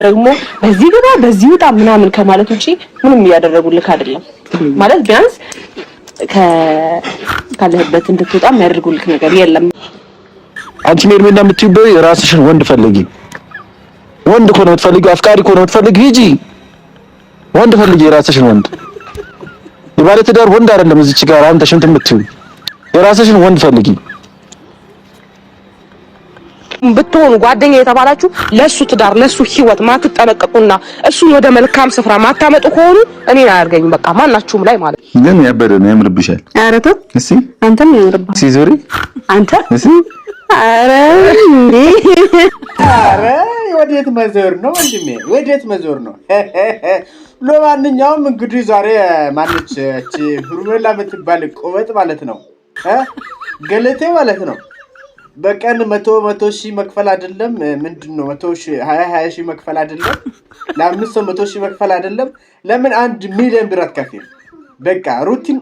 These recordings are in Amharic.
ደግሞ በዚህ ግባ በዚህ ወጣ ምናምን ከማለት ውጪ ምንም ያደረጉልክ አይደለም ማለት ቢያንስ ካለህበት እንድትወጣ የሚያደርጉልክ ነገር የለም። አንቺ ሜርሜላ የምትይበይ ራስሽን ወንድ ፈልጊ። ወንድ እኮ ነው የምትፈልጊው፣ አፍቃሪ እኮ ነው የምትፈልጊው። ሂጂ ወንድ ፈልጊ፣ ራስሽን ወንድ። የባለ ትዳር ወንድ አይደለም እዚች ጋር አንተ ሽንት የምትይው፣ የራስሽን ወንድ ፈልጊ። ብትሆኑ ጓደኛ የተባላችሁ ለሱ ትዳር ለሱ ህይወት ማትጠነቀቁና እሱን ወደ መልካም ስፍራ ማታመጡ ከሆኑ እኔን አያርገኝም። በቃ ማናችሁም ላይ ማለት ግን ያበደ ነው ያምርብሻል። ኧረ ተው እሺ፣ አንተም ያምርብሃል። ሲዞሪ አንተ እሺ፣ ኧረ እንዴ! ኧረ ወዴት መዞር ነው ወንድሜ? ወዴት መዞር ነው? ለማንኛውም እንግዲህ ዛሬ ማነች እቺ ሄርሜላ የምትባል ቆበጥ ማለት ነው ገለቴ ማለት ነው በቀን 100 ሺህ መክፈል አይደለም ምንድነው 100 ሺህ 20 ሺህ መክፈል አይደለም ለአምስት ሰው 100 ሺህ መክፈል አይደለም ለምን 1 ሚሊዮን ብር አትከፍይም? በቃ ሩቲን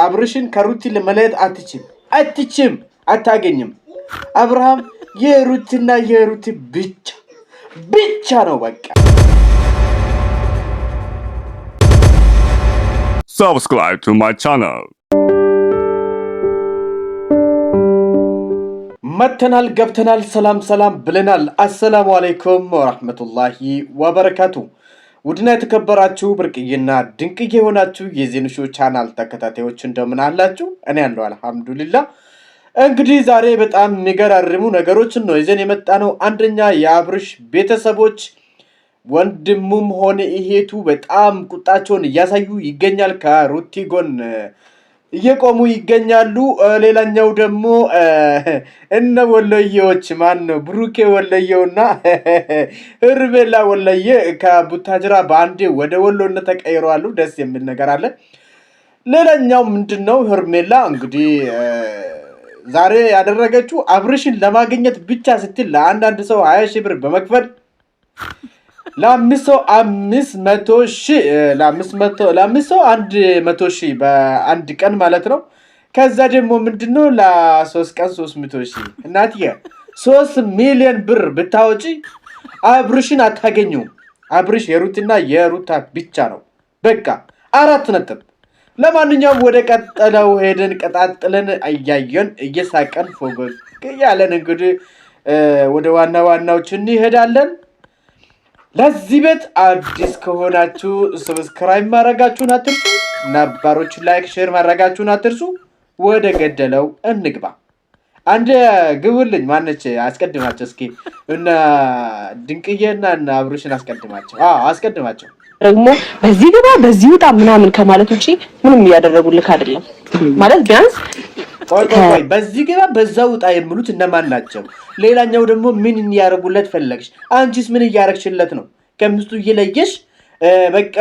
አብርሽን ከሩቲን ለመለየት አትችም አታገኝም። አብርሃም የሩቲና የሩቲ ብቻ ነው በቃ። Subscribe to my channel. መተናል ገብተናል ሰላም ብለናል። አሰላሙ አለይኩም ወራህመቱላሂ ወበረካቱ። ውድና የተከበራችሁ ብርቅዬና ድንቅዬ የሆናችሁ የዜንሾ ቻናል ተከታታዮች እንደምን አላችሁ? እኔ ያለው አልሐምዱሊላህ። እንግዲህ ዛሬ በጣም የሚገራርሙ ነገሮችን ነው ይዘን የመጣነው። አንደኛ የአብርሽ ቤተሰቦች ወንድሙም ሆነ እህቱ በጣም ቁጣቸውን እያሳዩ ይገኛል። ከሩቲ ጎን እየቆሙ ይገኛሉ። ሌላኛው ደግሞ እነ ወለየዎች ማን ነው ብሩኬ ወለየውና ሄርሜላ ወለየ ከቡታጅራ በአንዴ ወደ ወሎነት ተቀይረዋል። ደስ የሚል ነገር አለ። ሌላኛው ምንድነው ሄርሜላ እንግዲህ ዛሬ ያደረገችው አብርሽን ለማግኘት ብቻ ስትል ለአንዳንድ ሰው 20 ሺህ ብር በመክፈል ለአምስት ሰው 100 ሺህ በአንድ ቀን ማለት ነው። ከዛ ደግሞ ምንድነው ለ3 ቀን 300 ሺህ እናትዬ 3 ሚሊዮን ብር ብታወጪ አብርሽን አታገኙም። አብርሽ የሩትና የሩታ ብቻ ነው በቃ 4 ነጥብ። ለማንኛውም ወደ ቀጠለው ሄደን ቀጣጥለን እያየን እየሳቀን ፎገግ ያለን እንግዲህ ወደ ዋናዎች እንሄዳለን። ለዚህ ቤት አዲስ ከሆናችሁ ሰብስክራይብ ማድረጋችሁን አትርሱ። ነባሮች ላይክ ሼር ማድረጋችሁን አትርሱ። ወደ ገደለው እንግባ። አንድ ግቡልኝ ማነች አስቀድማቸው እስኪ እና ድንቅዬና እና አብርሽን አስቀድማቸው። አስቀድማቸው ደግሞ በዚህ ግባ በዚህ ወጣ ምናምን ከማለት ውጪ ምንም ያደረጉልክ አይደለም ማለት ቢያንስ ቆይ በዚህ ግባ በዛው ውጣ የሚሉት እነማን ናቸው? ሌላኛው ደግሞ ምን ያረጉለት ፈለግሽ? አንቺስ ምን ያረግሽለት ነው? ከምስቱ እየለየሽ በቃ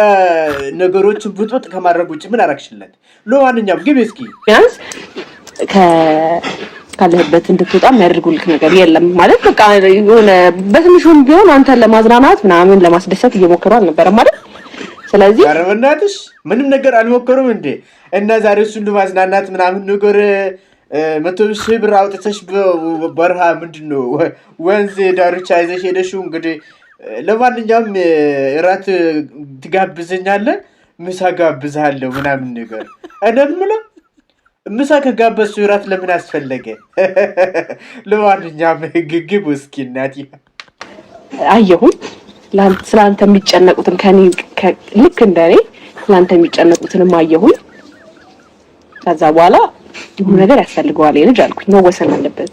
ነገሮችን ብጥብጥ ከማድረግ ውጪ ምን አረግሽለት? ለማንኛውም ግቢ እስኪ ቢያንስ ካለህበት እንድትወጣ የሚያደርጉልክ ነገር የለም ማለት በቃ የሆነ በትንሹም ቢሆን አንተን ለማዝናናት ምናምን ለማስደሰት እየሞከሩ አልነበረም ማለት። ስለዚህ ኧረ በእናትሽ ምንም ነገር አልሞከሩም እንዴ? እና ዛሬ እሱን ለማዝናናት ምናምን ነገር 100 ሺህ ብር አውጥተሽ በበረሃ ምንድነው ወንዝ ዳርቻ ይዘሽ ሄደሽው እንግዲህ ለማንኛውም እራት ትጋብዘኛለህ፣ ምሳ ጋብዝሃለሁ ምናምን ነገር እንደምለ ምሳ ከጋበዝሽ እራት ለምን አስፈለገ? ለማንኛውም ግግብ እስኪ እናት አየሁኝ ስላንተ የሚጨነቁትን ከኔ ልክ እንደኔ ስላንተ የሚጨነቁትንም አየሁኝ። ከዛ በኋላ ሁሉ ነገር ያስፈልገዋል ልጅ አልኩኝ። መወሰን አለበት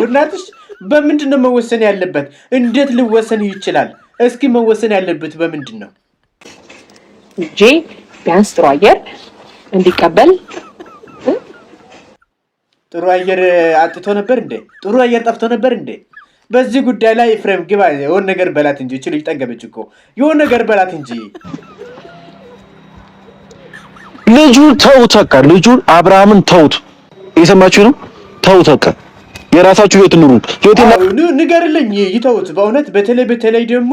እናትሽ። በምንድነው መወሰን ያለበት? እንዴት ሊወሰን ይችላል? እስኪ መወሰን ያለበት በምንድነው? ቢያንስ ጥሩ አየር እንዲቀበል። ጥሩ አየር አጥቶ ነበር እንዴ? ጥሩ አየር ጠፍቶ ነበር እንዴ? በዚህ ጉዳይ ላይ ፍሬም ግባ የሆነ ነገር በላት እንጂ እቺ ልጅ ጠገበች እኮ የሆነ ነገር በላት እንጂ። ልጁ ተውት በቃ ልጁን አብርሃምን ተውት። እየሰማችሁ ነው? ተውት በቃ የራሳችሁ ህይወት ኑሩ። ንገርልኝ ይተውት በእውነት በተለይ ደግሞ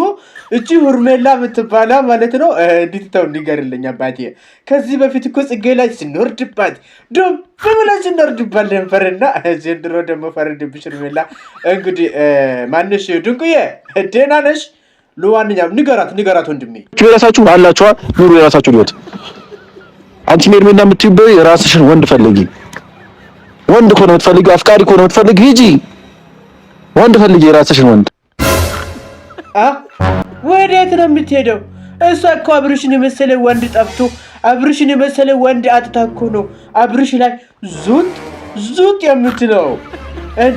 እቺ ሁርሜላ የምትባላ ማለት ነው እንድትተው ንገርልኝ አባቴ። ከዚህ በፊት እኮ ጽጌ ላይ ስንወርድባት ዶብ ብለን ስንወርድባት ነበርና ዘንድሮ ደግሞ ፈረድብሽ ሁርሜላ። እንግዲህ ማንሽ ድንቁዬ ደህና ነሽ? ለዋንኛም ንገራት ወንድሜ። የራሳችሁ አላችሁ ኑሩ የራሳችሁ ህይወት። አንቺ ሜርሜላ የምትይው የራስሽን ወንድ ፈልጊ። ወንድ ከሆነ የምትፈልጊው አፍቃሪ ከሆነ የምትፈልጊው ሂጂ ወንድ ፈልጊ የራስሽን ወንድ። ወዴት ነው የምትሄደው? እሷ እኮ አብርሽን የመሰለ ወንድ ጠፍቶ አብርሽን የመሰለ ወንድ አጥታ እኮ ነው አብርሽ ላይ ዙጥ የምትለው።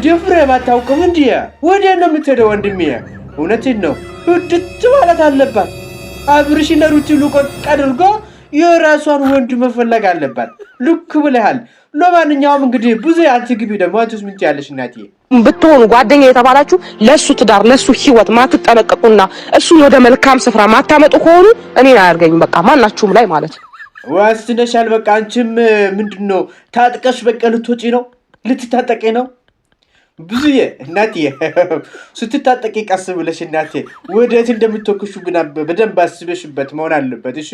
ድፍሬ ማታውቅም እንዴ? ወዴት ነው የምትሄደው ወንድሜ? እውነቴን ነው ውድት ማለት አለባት። አብርሽና ሩቲ ልቆቅ አድርጎ የራሷን ወንድ መፈለግ አለባት። ልክ ብለሃል። ለማንኛውም እንግዲህ ብዙ አንቺ ግቢ ደግሞ አንቺስ ምን ትያለሽ እናቴ? ብትሆኑ ጓደኛ የተባላችሁ ለሱ ትዳር ለሱ ህይወት ማትጠነቀቁና እሱን ወደ መልካም ስፍራ ማታመጡ ከሆኑ እኔን አያርገኝ በቃ ማናችሁም ላይ ማለት ነው። ወስነሻል በቃ። አንቺም ምንድነው ታጥቀሽ በቃ ልትወጪ ነው? ልትታጠቂ ነው? ብዙዬ እናቴ ስትታጠቂ ቀስ ብለሽ እናቴ ወዴት እንደምትወክሹ ግን በደንብ አስበሽበት መሆን አለበት። እሺ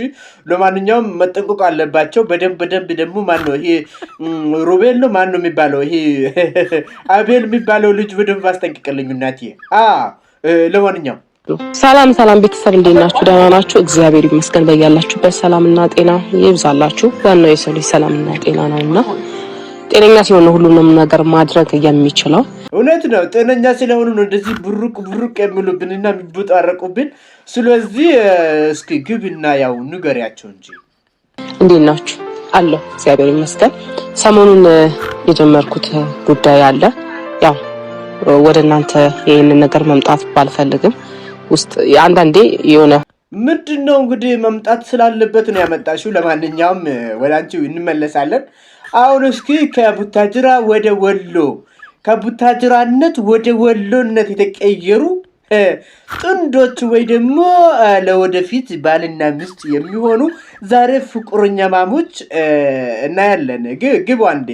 ለማንኛውም መጠንቀቅ አለባቸው በደንብ ደግሞ ማን ነው ይሄ ሮቤል ነው ማን ነው የሚባለው ይሄ አቤል የሚባለው ልጅ በደንብ አስጠንቅቅልኝ እናቴ። ለማንኛውም ሰላም ቤተሰብ እንዴት ናችሁ? ደህና ናችሁ? እግዚአብሔር ይመስገን። በያላችሁበት ሰላምና ጤና ይብዛላችሁ። ዋናው የሰው ልጅ ሰላምና ጤና ነውና ጤነኛ ሲሆን ሁሉንም ነገር ማድረግ የሚችለው። እውነት ነው። ጤነኛ ስለሆኑ ነው እንደዚህ ብሩቅ የሚሉብንና የሚቦጣረቁብን። ስለዚህ እስኪ ግብና ያው ንገሪያቸው እንጂ። እንዴት ናችሁ? አለሁ እግዚአብሔር ይመስገን። ሰሞኑን የጀመርኩት ጉዳይ አለ። ያው ወደ እናንተ ይሄንን ነገር መምጣት ባልፈልግም ውስጥ አንዳንዴ የሆነ ምንድነው እንግዲህ መምጣት ስላለበት ነው ያመጣሽው። ለማንኛውም ወደ አንቺው እንመለሳለን። አሁን እስኪ ከቡታጅራ ወደ ወሎ ከቡታጅራነት ወደ ወሎነት የተቀየሩ ጥንዶች ወይ ደግሞ ለወደፊት ባልና ሚስት የሚሆኑ ዛሬ ፍቅረኛ ማሞች እናያለን። ግቡ አንዴ።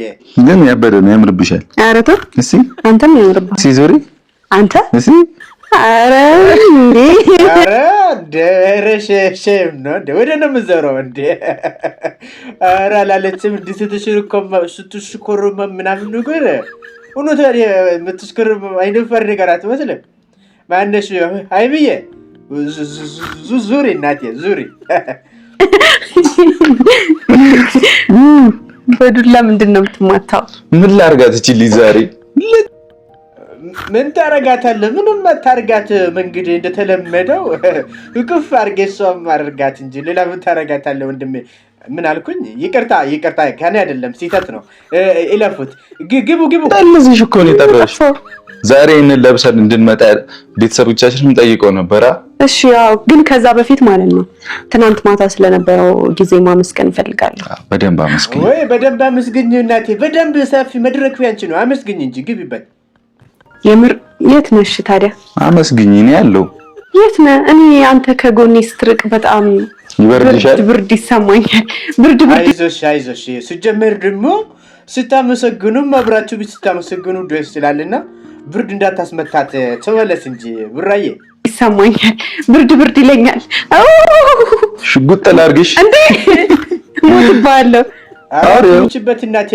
ግን ያበደ ነው ያምርብሻል። ኧረ ተው እሺ። አንተም ያምርብሃል። ሲዞሪ አንተ እሺ። ኧረ እንዴ ኧረ ደረሸሽም ነው እንዴ? ወደ ነው የምትዘረው እንዴ? ኧረ አላለችም እንዴ? ስትሽኮር ምናምን ነገር እውነት የምትሽኮር አይነፈር ነገር አትመስልም። ማነሽ ሀይሚዬ? ዙሪ እናቴ ዙሪ። በዱላ ምንድን ነው የምትማታው? ምን ላርጋት እችልኝ ዛሬ? ምን ታረጋታለህ? ምንም አታርጋት። እንግዲህ እንደተለመደው እቅፍ አድርጌ እሷም አድርጋት እንጂ ሌላ ምን ታረጋታለህ ወንድሜ? ምን አልኩኝ? ይቅርታ ከኔ አይደለም ስህተት ነው። ይለፉት። ግቡ እነዚህ እኮ ነው የጠራሽ። ዛሬ ለብሰን እንድንመጣ ቤተሰቦቻችንን ጠይቀው ነበር። እሺ ያው ግን ከዛ በፊት ማለት ነው ትናንት ማታ ስለነበረው ጊዜ ማመስገን እፈልጋለሁ። በደንብ አመስግኝ። ወይ በደንብ አመስግኝ እናቴ። በደንብ ሰፊ መድረክ ያንቺ ነው። አመስግኝ እንጂ ግቢበት። የምር የት ነሽ ታዲያ? አመስግኝ። እኔ ያለው የት ነህ? እኔ አንተ ከጎኔ ስትርቅ በጣም ይበርድሻል። ብርድ ይሰማኛል። ብርድ አይዞሽ። ሲጀመር ደግሞ ስታመሰግኑም አብራችሁ ስታመሰግኑ ደስ ይላልና ብርድ እንዳታስመታት ተመለስ እንጂ ብራዬ። ይሰማኛል። ብርድ ይለኛል። ሽጉጥ ላርግሽ እንዴ? ሞት ባለው አውሪችበት እናቴ።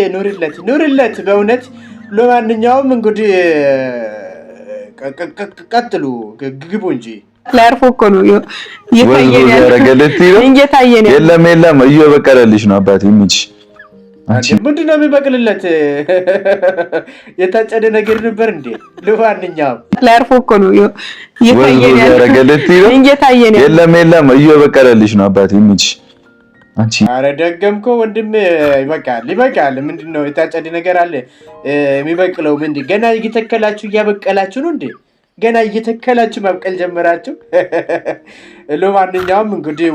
ኑርለት በእውነት። ለማንኛውም እንግዲህ ቀጥሉ። ግቡ እንጂ ላርፎ እኮ ነው እየታየኝ የለም እየበቀለልሽ ነው አባቴ። ምንድን ነው የሚበቅልለት? የታጨደ ነገር ነበር እንዴ? ለማንኛውም ላርፎ እኮ ነው እየታየኝ የለም እየበቀለልሽ ነው አባቴ። ኧረ ደገምከው ወንድሜ። ይበቃል። ምንድነው የታጨደ ነገር አለ የሚበቅለው? ምንድን ገና እየተከላችሁ እያበቀላችሁ ነው እንዴ? ገና እየተከላችሁ ማብቀል ጀመራችሁ። ለማንኛውም እንግዲህ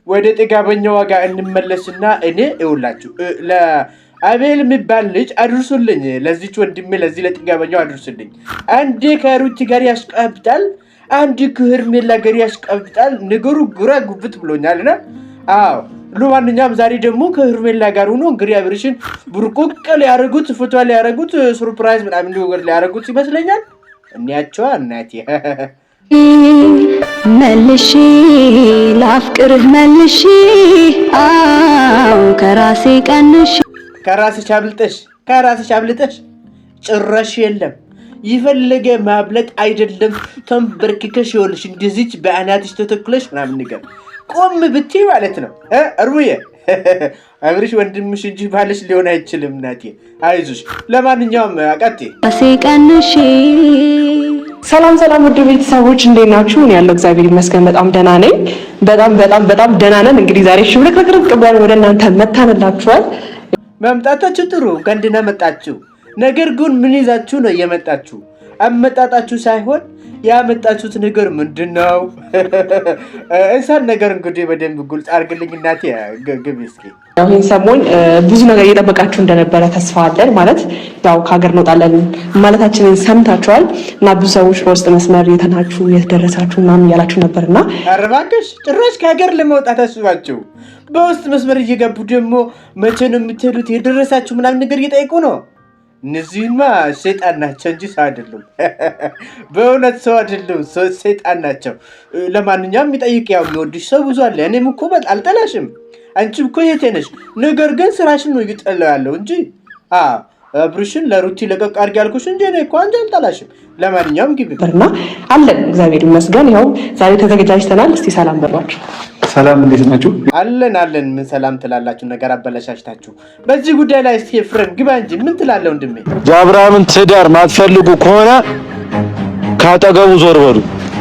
ወደ ጥጋበኛው ዋጋ እንመለስና እኔ እውላችሁ ለአቤል የሚባል ልጅ አድርሱልኝ። ለዚች ወንድሜ ለዚህ ለጥጋበኛው አድርሱልኝ። አንዴ ከሩቲ ጋር ያስቀብጣል፣ አንድ ከሄርሜላ ጋር ያስቀብጣል። ነገሩ ግራ ጉብት ብሎኛልና አዎ ለማንኛውም ዛሬ ደግሞ ከሄርሜላ ጋር ሆኖ እንግዲህ አብርሽን ቡርቁቅ ሊያደርጉት ፎቶ ሊያደርጉት ሰርፕራይዝ ምናምን ነገር ሊያደርጉት ይመስለኛል። እንያቸው እናቴ መልሺ ላፍቅርህ መልሺ አው ከራስሽ አብልጠሽ ጭራሽ የለም ይፈልገ ማብለጥ አይደለም ተንበርክከሽ ይኸውልሽ እንደዚች በአናትሽ ተተክለሽ ምናምን ነገር ቆም ብትይ ማለት ነው አርቡዬ አብርሽ ወንድምሽ እንጂ ባልሽ ሊሆን አይችልም እናቴ አይዞሽ ለማንኛውም አቀጤ አሴቀንሽ ሰላም ውድ ቤተሰቦች እንዴት ናችሁ? እኔ ያለው እግዚአብሔር ይመስገን በጣም ደህና ነኝ። በጣም ደህና ነን። እንግዲህ ዛሬ ሽብርቅርቅ ብለን ወደ እናንተ መታንላችኋል። መምጣታችሁ ጥሩ ገንድና መጣችሁ። ነገር ግን ምን ይዛችሁ ነው የመጣችሁ? አመጣጣችሁ ሳይሆን ያመጣችሁት ነገር ምንድነው? እንሳን ነገር እንግዲህ በደንብ ግልጽ አድርግልኝ እናቴ ግቢ እስኪ። ይህን ሰሞን ብዙ ነገር እየጠበቃችሁ እንደነበረ ተስፋ አለን። ማለት ያው ከሀገር እንወጣለን ማለታችንን ሰምታችኋል እና ብዙ ሰዎች በውስጥ መስመር የተናችሁ የተደረሳችሁ ምናምን እያላችሁ ነበርና ኧረ እባክሽ ጭራሽ ከሀገር ለመውጣት አስባችሁ በውስጥ መስመር እየገቡ ደግሞ መቼ ነው የምትሄዱት የደረሳችሁ ምናምን ነገር እየጠየቁ ነው። እነዚህማ ሰይጣን ናቸው እንጂ ሰው አይደሉም። በእውነት ሰው አይደሉም፣ ሰይጣን ናቸው። ለማንኛውም የሚጠይቅ ያው የሚወድሽ ሰው ብዙ አለ። እኔም እኮ አልጠላሽም፣ አንቺም እኮ የቴ ነሽ። ነገር ግን ስራሽን ነው እየጠላው ያለው እንጂ አብርሽን ለሩቲ ለቀቅ አድርጊ ያልኩሽ እንጂ እኔ እኮ አንቺ አልጠላሽም። ለማንኛውም ግቢና አለን እግዚአብሔር ይመስገን። ያው ዛሬ ተዘጋጅተናል። እስቲ ሰላም በሏቸው። ሰላም እንዴት ናችሁ? አለን ምን ሰላም ትላላችሁ? ነገር አበላሻሽታችሁ በዚህ ጉዳይ ላይ እስቲ ፍሬም ግባ እንጂ ምን ትላለህ ወንድሜ? የአብርሃምን ትዳር ማትፈልጉ ከሆነ ካጠገቡ ዞር በሉ፣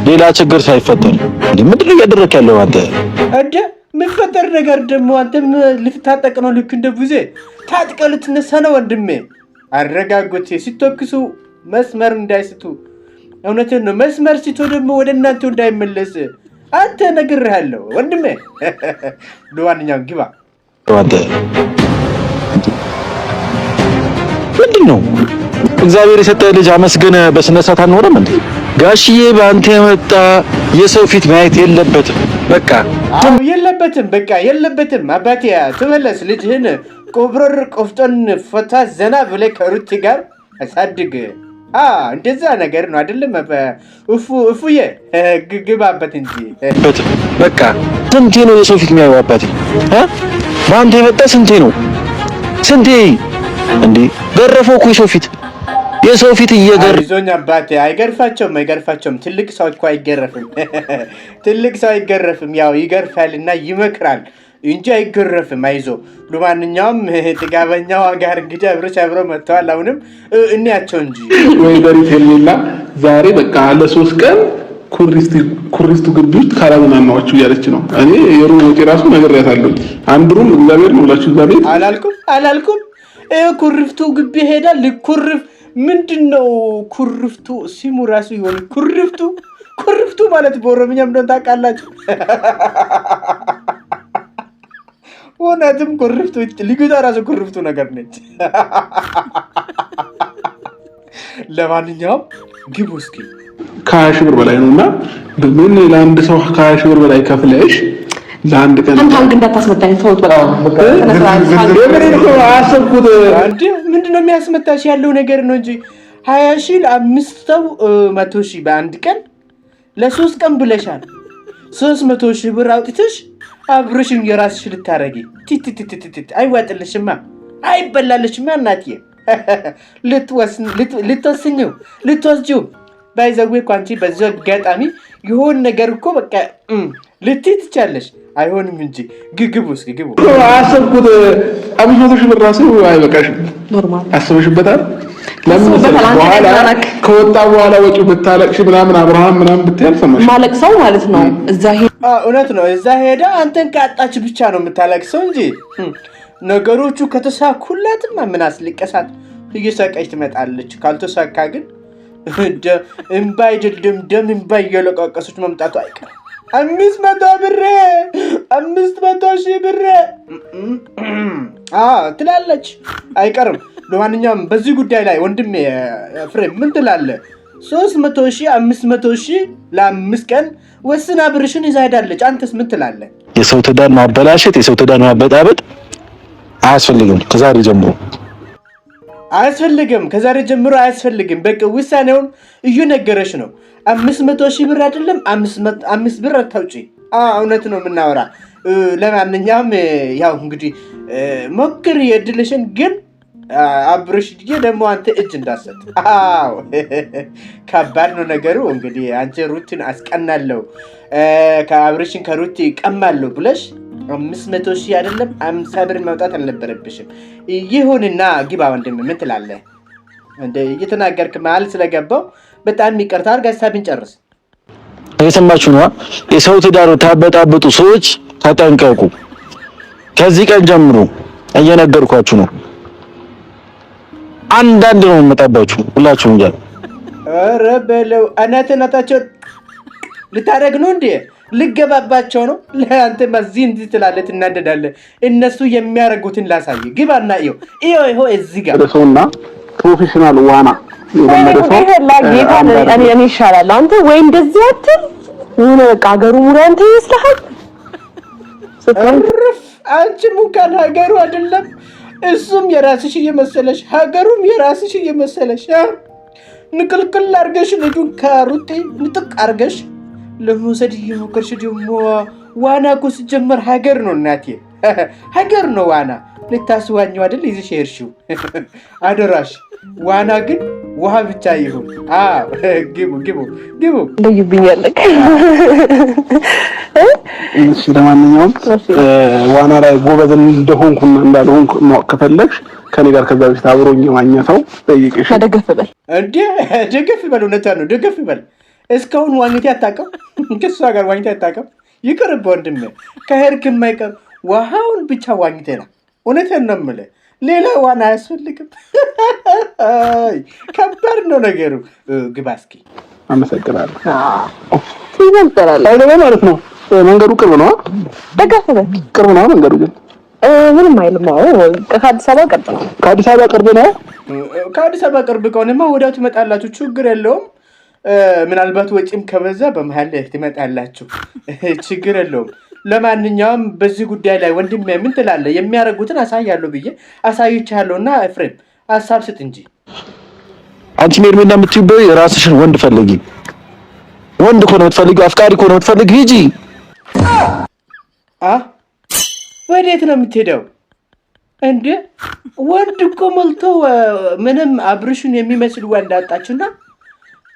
ሌላ ችግር ሳይፈጠር። ምንድን ነው እያደረክ ያለው አንተ? እንደ ምን ፈጠር ነገር ደግሞ አንተም ልትታጠቅ ነው? ልክ እንደ ቡዜ ታጥቀህ ልትነሳ ነው ወንድሜ? አረጋጉት። ሲተኩሱ መስመር እንዳይስቱ። እውነትን ነው። መስመር ሲቶ ደግሞ ወደ እናንተው እንዳይመለስ አንተ ነግሬሃለሁ ወንድሜ። ለዋንኛው ግባ። ምንድን ነው እግዚአብሔር የሰጠህ ልጅ አመስግን በስነ ስርዓት አንኖርም እንዴ? ጋሽዬ በአንተ የመጣ የሰው ፊት ማየት የለበትም። በቃ የለበትም። አባቴ ተመለስ። ልጅህን ቆብረር ቆፍጠን ፈታ ዘና ብለህ ከሩቲ ጋር አሳድግ። እንደዛ ነገር ነው አይደለም? እፉዬ ግባበት እንጂ። በቃ ስንቴ ነው የሰው ፊት የሚያየው አባቴ? በአንተ የመጣ ስንቴ ነው እንዴ? ገረፈው እኮ የሰው ፊት ይዞኝ አባቴ። አይገርፋቸውም። ትልቅ ሰው እኮ አይገረፍም። ትልቅ ሰው አይገረፍም። ያው ይገርፋልና ይመክራል እንጂ አይገረፍም። አይዞ። ለማንኛውም ጥጋበኛው ጋር እንግዲህ አብረው መጥተዋል። አሁንም እንያቸው እንጂ ወይዘሪት ሄርሜላ ዛሬ በቃ ለ3 ቀን ኩሪስቱ ግቢ ውስጥ ካላዝናናችሁ እያለች ነው። እኔ የሩም ወጪ ራሱ ነግሬያታለሁ። አንድሩም እግዚአብሔር ነው ብላችሁ እዛ ቤት አላልኩም። ኩሪፍቱ ግቢ ሄዳል። ኩሪፍ ምንድነው? ኩሪፍቱ ሲሙ ራሱ ይሆን ኩሪፍቱ ማለት በኦሮምኛ ምንድነው ታውቃላችሁ? እውነትም ኩሪፍቱ ልጅቷ ራሱ ኩሪፍቱ ነገር ነች። ለማንኛውም ግቡ እስኪ። 20 ሺህ ብር በላይ ነውና ምን ለአንድ ሰው 20 ሺህ ብር በላይ ከፍለሽ ለአንድ ቀን አንተ እንዳታስመጣኝ ተውት። ምንድነው የሚያስመታሽ? ያለው ነገር ነው እንጂ 20 ሺህ ለ5 ሰው 100 ሺህ በአንድ ቀን ለ3 ቀን ብለሻል። 300 ሺህ ብር አውጥተሽ አብርሽም የራስሽ ልታረጊ አይዋጥልሽማ፣ አይበላልሽማ እናትዬ። ልትወስጂው ባይዘዌ እኮ አንቺ በዚህ አጋጣሚ የሆን ነገር እኮ በቃ ልትይ ትቻለሽ። አይሆንም እንጂ ግቡ እስኪ ግቡ። አሰብኩት 500 ሺህ ብር ራሱ አይበቃሽም። ኖርማል አስበሽበታል? ለምን በኋላ ከወጣ በኋላ ወጪ ብታለቅሽ ምናምን አብርሃም ምናምን ብትያል ሰማሽ? ማለቅሰው ማለት ነው። እዛ እውነት ነው። እዛ ሄዳ አንተን ካጣች ብቻ ነው የምታለቅሰው እንጂ ነገሮቹ ከተሳኩላትማ ምን አስለቀሳት? እየሳቀች ትመጣለች። ካልተሳካ ግን እምባ አይደለም ደም እምባ እየለቃቀሰች መምጣቱ አይቀርም። 500 ሺህ ብር ትላለች አይቀርም። ለማንኛውም በዚህ ጉዳይ ላይ ወንድሜ ፍሬም ምን ትላለህ? 300,000 500,000 ለ5 ቀን ወስና ብርሽን ይዛ ሄዳለች። አንተስ ምን ትላለህ? የሰው ትዳር ማበላሸት የሰው ትዳር ማበጣበጥ አያስፈልግም። ከዛሬ ጀምሮ አያስፈልግም። ከዛሬ ጀምሮ አያስፈልግም። በቃ ውሳኔውን እየነገረሽ ነው። 500,000 ብር አይደለም 5 ብር አታውጪ። እውነት ነው የምናወራ። ለማንኛውም ያው እንግዲህ ሞክር የድልሽን ግን አብርሽ ደግሞ አንተ እጅ እንዳሰጥ። አዎ ከባድ ነው ነገሩ። እንግዲህ አንቺ ሩቲን አስቀናለሁ ከአብርሽን ከሩቲ ቀማለሁ ብለሽ 500,000 አይደለም 50 ብር ማውጣት አልነበረብሽም። ይሁንና ግባ ወንድም ምን ትላለህ? እንደ እየተናገርክ መሀል ስለገባው በጣም ይቅርታ አድርግ። ሀሳብን ጨርስ። እየሰማችሁ ነው። የሰው ትዳር ታበጣበጡ ሰዎች ተጠንቀቁ። ከዚህ ቀን ጀምሮ እየነገርኳችሁ ነው። አንዳንድ ነው የምመጣባችሁ ሁላችሁም ጋር። ኧረ በለው አናተናታቸው ልታደርግ ነው እንዴ? ልገባባቸው ነው። ለአንተ ማዚህ እንዲህ ትላለህ ትናደዳለህ። እነሱ የሚያደርጉትን ላሳይ። ግባና ይኸው እዚህ ጋር ሰውና ፕሮፌሽናል ዋና የለመደ ሰው እኔ ይሻላል። አንተ ወይ እንደዚህ አትል ምን በቃ ሀገሩ ሙሉ አንተ ይስልሃል። አንቺ ሙካን ሀገሩ አይደለም እሱም የራስሽ እየመሰለሽ ሀገሩም የራስሽ እየመሰለሽ ንቅልቅል አድርገሽ ልጁን ከሩጤ ንጥቅ አድርገሽ ለመውሰድ እየሞከርሽ ደግሞ ዋና እኮ ሲጀመር ሀገር ነው እናቴ፣ ሀገር ነው ዋና። ልታስዋኘው አይደል ይዘሽ ሄድሽው። አደራሽ ዋና ግን ውሃ ብቻ ይሁን። ግቡ ለይብኛለህ። እሺ ለማንኛውም ዋና ላይ ጎበዝ እንደሆንኩና እንዳልሆንኩ ከፈለግሽ ከኔ ጋር ከዛ በፊት አብሮኝ ዋኛ ሰው ጠይቅሽ። ደገፍ በል እንዴ ደገፍ በል። እውነታ ነው ደገፍ በል። እስካሁን ዋኝቴ አታውቅም? ከሷ ጋር ዋኝቴ አታውቅም? ይቅርብ ወንድሜ። ከሄድክ የማይቀር ውሃውን ብቻ ዋኝቴና። እውነቴን ነው የምልህ ሌላ ዋና አያስፈልግም። ከባድ ነው ነገሩ። ግባ እስኪ። አመሰግናለሁ። ይበልጣል አይደለ ማለት ነው። መንገዱ ቅርብ ነው። ደገፍ በል። ቅርብ ነው መንገዱ ግን ምንም አይልም። ከአዲስ አበባ ቅርብ ነው። ከአዲስ አበባ ቅርብ ነው። ከአዲስ አበባ ቅርብ ከሆነማ ወዲያው ትመጣላችሁ። ችግር የለውም። ምናልባት ወጪም ከበዛ በመሀል ትመጣላችሁ። ችግር የለውም። ለማንኛውም በዚህ ጉዳይ ላይ ወንድሜ ምን ትላለህ? የሚያደርጉትን አሳያለሁ ብዬ አሳይቻለሁና ኤፍሬም ሀሳብ ስጥ እንጂ። አንቺ ሜርሜላ የምትይበይ ራስሽን ወንድ ፈልጊ። ወንድ እኮ ነው የምትፈልጊው፣ አፍቃሪ እኮ ነው የምትፈልጊው። ሂጂ። ወዴት ነው የምትሄደው እንዴ? ወንድ እኮ ሞልቶ ምንም አብርሽን የሚመስል ወንድ አጣችሁና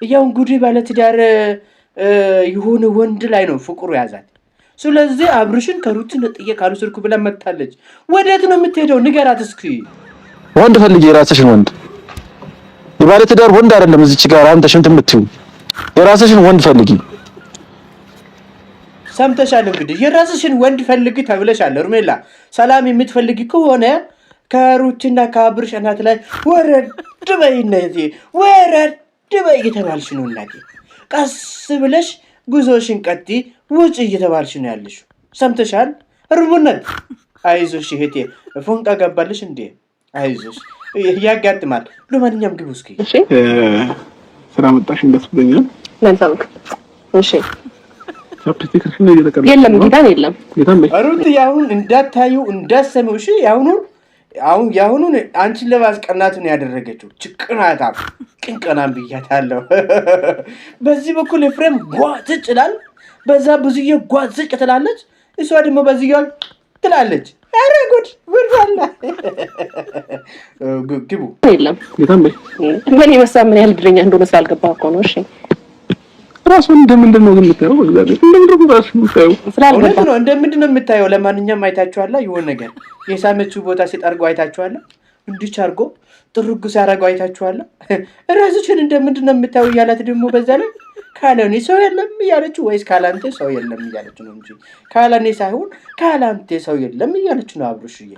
ያው እንግዲህ ባለትዳር የሆነ ወንድ ላይ ነው ፍቅሩ ያዛት። ስለዚህ አብርሽን ከሩት ነጥዬ ካሉ ስልኩ ብላ መጣለች። ወዴት ነው የምትሄደው? ንገራት እስኪ። ወንድ ፈልጊ፣ የራስሽን ወንድ። የባለ ትዳር ወንድ አይደለም እዚች ጋር አንተ ሽንት የምትይው። የራስሽን ወንድ ፈልጊ። ሰምተሻል? እንግዲህ የራስሽን ወንድ ፈልጊ ተብለሻል። ሩሜላ ሰላም የምትፈልጊ ከሆነ ከሩትና ከአብርሽ እናት ላይ ወረድ በይ። እነዚህ ወረድ በይ እየተባልሽ ነው እናቴ። ቀስ ብለሽ ጉዞሽን ቀጢ ውጭ እየተባልሽ ነው ያለሽው። ሰምተሻል? ሩሙነት አይዞሽ እህቴ። ፎንቃ ገባልሽ እንዴ? አይዞሽ ያጋጥማል። ለማንኛውም ግቡ እስኪ። እሺ ስራ መጣሽ ደስ ብሎኛል። ለንሳውክ እሺ ቻፕስቲክሽ ነው እየተቀበለ የለም ጌታን የለም ጌታን ሩት ያሁን እንዳታዩ እንዳሰሚው። እሺ ያሁኑን አንቺን ለማስቀናት ነው ያደረገችው። ጭቅናታ ቅንቀናም ብያታለሁ። በዚህ በኩል ኤፍሬም ጓዝጭ ይላል፣ በዛ ብዙዬ ጓዝጭ ትላለች፣ እሷ ደግሞ በዚህ ጋር ትላለች። ኧረ ጉድ ወርዋላ። ግቡ የለም ጌታን ምን ይመስላል? ምን ያህል ድረኛ እንደሆነ ስላልገባህ እኮ ነው። እሺ ራሱ እንደምንድን ነው ግን የምታየው? እግዚአብሔር እንደምንድን ነው ራሱ የምታየው? እውነት ነው እንደምንድን ነው የምታየው? ለማንኛውም አይታችኋላ? የሆነ ነገር የሳመችው ቦታ ሲጠርገው አይታችኋላ? እንዲች አድርጎ ጥርጉ ሲያደርገው አይታችኋላ? ራስሽን እንደምንድን ነው የምታየው እያላት ደግሞ በዛ ላይ ካለኔ ሰው የለም እያለችው ወይስ ካላንተ ሰው የለም እያለች ነው እንጂ ካለኔ ሳይሆን ካላንተ ሰው የለም እያለች ነው አብርሽዬ።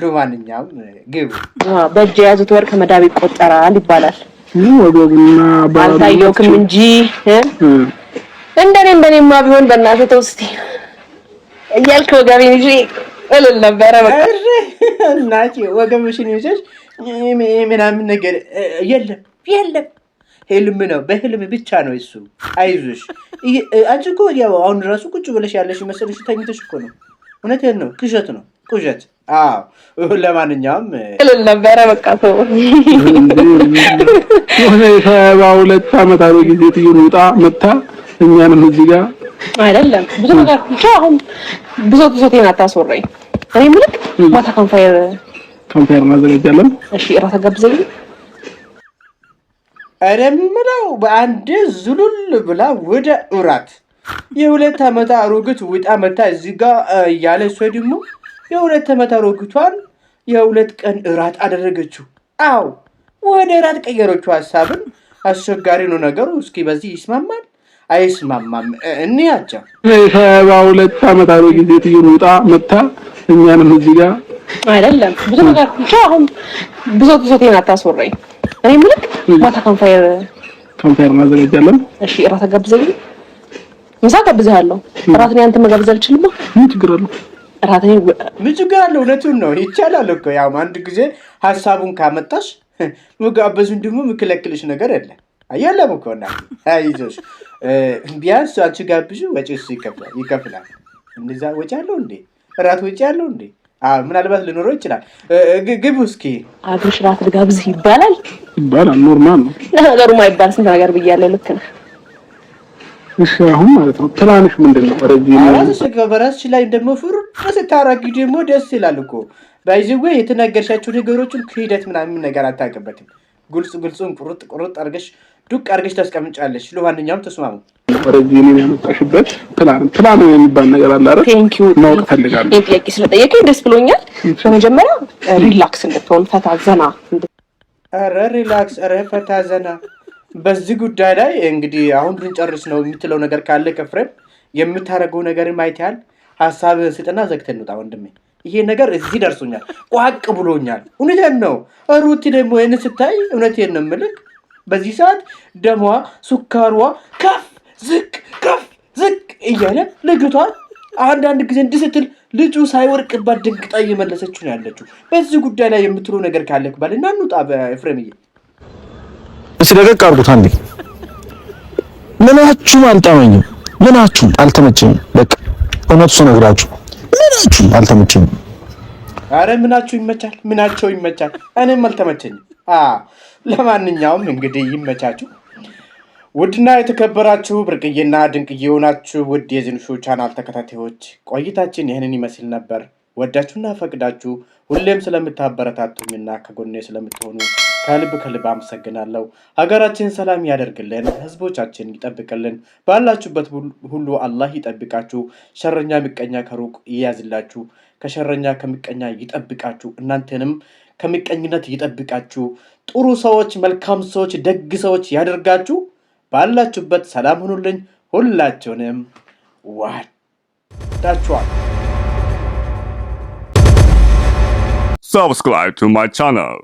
ለማንኛውም ግቡ። በእጅ የያዙት ወርቅ ከመዳብ ይቆጠራል ይባላል። ወገቡና አልታየውክም እንጂ እንደኔማ ቢሆን በእናትህ ተው እስኪ እያልክ ወገቤን ይዤ እልል ነበረ። በቃ እናቴ ወገብሽን ይዘሽ ምናምን ነገር የለም ህልም ነው፣ በህልም ብቻ ነው እሱ። አይዞሽ። አንቺ እኮ ያው አሁን ራሱ ቁጭ ብለሽ ያለሽ መሰለሽ፣ ተኝተሽ እኮ ነው። እውነቴን ነው፣ ቅዠት ነው ቅዠት። አዎ ለማንኛውም ነበረ በቃ ሰው የሆነ 72 ዓመት አሮ ጊዜ ትይሩጣ መታ እኛንም እዚህ ጋር አይደለም ብዙ ነገር ብቻ አሁን ብዙ አታስወራኝ። እኔ ምልክ ማታ ካምፓየር ማዘጋጃለን። እሺ እራታ ጋብዘኝ። አረምለው በአንድ ዙሉል ብላ ወደ እራት የ2 ዓመት አሮጊት ውጣ መታ እዚህ ጋር ያለ ሰው ደግሞ የ2 ዓመት አሮጊቷን የ2 ቀን እራት አደረገችው። አው ወደ እራት ቀየረችው ሐሳብን። አስቸጋሪ ነው ነገሩ። እስኪ በዚህ ይስማማል አይስማማም? እንያቸው። 72 ዓመት አሮጊት ትይሩጣ መታ እኛንም እዚህ ጋር አይደለም ብዙ ነገር ብቻ አሁን ብዙ አታስወራኝ። እኔ ምልክ ማታ ካምፓየር ማዘጋጃለን። እሺ እራታ ጋብዘኝ። ምሳ ጋብዘሃለሁ። እራት ነው አንተ መጋበዝ አልችልም። ምን ችግር አለው? እራት ነው ምን ችግር አለው? እውነቱን ነው ይቻላል እኮ። ያው አንድ ጊዜ ሐሳቡን ካመጣሽ መጋበዙን ደግሞ ምክለክልሽ ነገር የለ አየለም እኮ እና አይዞሽ። ቢያንስ አንቺ ጋብዙ ወጪስ ይከፍላል። እንደዛ ወጪ አለው እንዴ? እራት ወጪ አለው እንዴ? ምናልባት ሊኖረው ይችላል። ግቡ እስኪ። አብሽ እራት ልጋብዝህ ይባላል? ኖርማል ነው ነገሩ። ማይባል ስንት ነገር ብያለሁ። ልክ ነህ። እሺ አሁን ማለት ነው ፕላንሽ ምንድነው? በራስሽ ላይ ደግሞ ፍሩን ስታረጊ ደግሞ ደስ ይላል እኮ። ባይዘው የተናገርሻቸው ነገሮችን ክህደት ምናምን ነገር አታውቅበትም። ግልጹን ቁርጥ አድርገሽ ዱቅ አድርገሽ ታስቀምጫለሽ። ለማንኛውም ተስማሙ። ወደዚህ እኔን ያመጣሽበት ፕላን የሚባል ነገር አለ አይደል? ቴንኪው ማወቅ ፈልጋለሁ። ጥያቄ ስለጠየቀኝ ደስ ብሎኛል። በመጀመሪያ ሪላክስ እንድትሆን ፈታ ዘና ሪላክስ ፈታ ዘና። በዚህ ጉዳይ ላይ እንግዲህ አሁን ልንጨርስ ነው የምትለው ነገር ካለ ከፍሬም የምታደርገው ነገር ማይታል ሐሳብ ስጥና ዘግተን እንውጣ ወንድሜ። ይሄ ነገር እዚህ ደርሶኛል፣ ቋቅ ብሎኛል። እውነቴን ነው። ሩቲ ደግሞ ይሄን ስታይ እውነቴን ነው የምልህ በዚህ ሰዓት ደሟ ሱካሯ ከፍ ዝቅ እያለ ልጅቷ አንዳንድ ጊዜ እንድስትል ልጁ ሳይወርቅባት ድንግጣ እየመለሰችው ነው ያለችው። በዚህ ጉዳይ ላይ የምትለው ነገር ካለክ ባልና እንውጣ። በኤፍሬምዬ እሺ ደቀቅ አድርጉት አንዴ። ምናችሁም አልጣመኝም፣ ምናችሁም አልተመቸኝም። በቃ እውነቱን ነግራችሁ ምናችሁም አልተመቸኝም። አረ ምናችሁ ይመቻል፣ ምናቸው ይመቻል። እኔም አልተመቸኝም። ለማንኛውም እንግዲህ ይመቻችሁ። ውድና የተከበራችሁ ብርቅዬና ድንቅዬ የሆናችሁ ውድ የዚኑ ሾው ቻናል ተከታታዮች ቆይታችን ይህንን ይመስል ነበር። ወዳችሁና ፈቅዳችሁ ሁሌም ስለምታበረታቱኝና ከጎኔ ስለምትሆኑ ከልብ አመሰግናለሁ። ሀገራችን ሰላም ያደርግልን፣ ህዝቦቻችን ይጠብቅልን። ባላችሁበት ሁሉ አላህ ይጠብቃችሁ። ሸረኛ ምቀኛ ከሩቅ ይያዝላችሁ፣ ከሸረኛ ከምቀኛ ይጠብቃችሁ። እናንተንም ከምቀኝነት ይጠብቃችሁ። ጥሩ ሰዎች፣ መልካም ሰዎች፣ ደግ ሰዎች ያደርጋችሁ። ባላችሁበት ሰላም ሁኑልኝ። ሁላችሁንም ወዳችኋለሁ። Subscribe to my channel.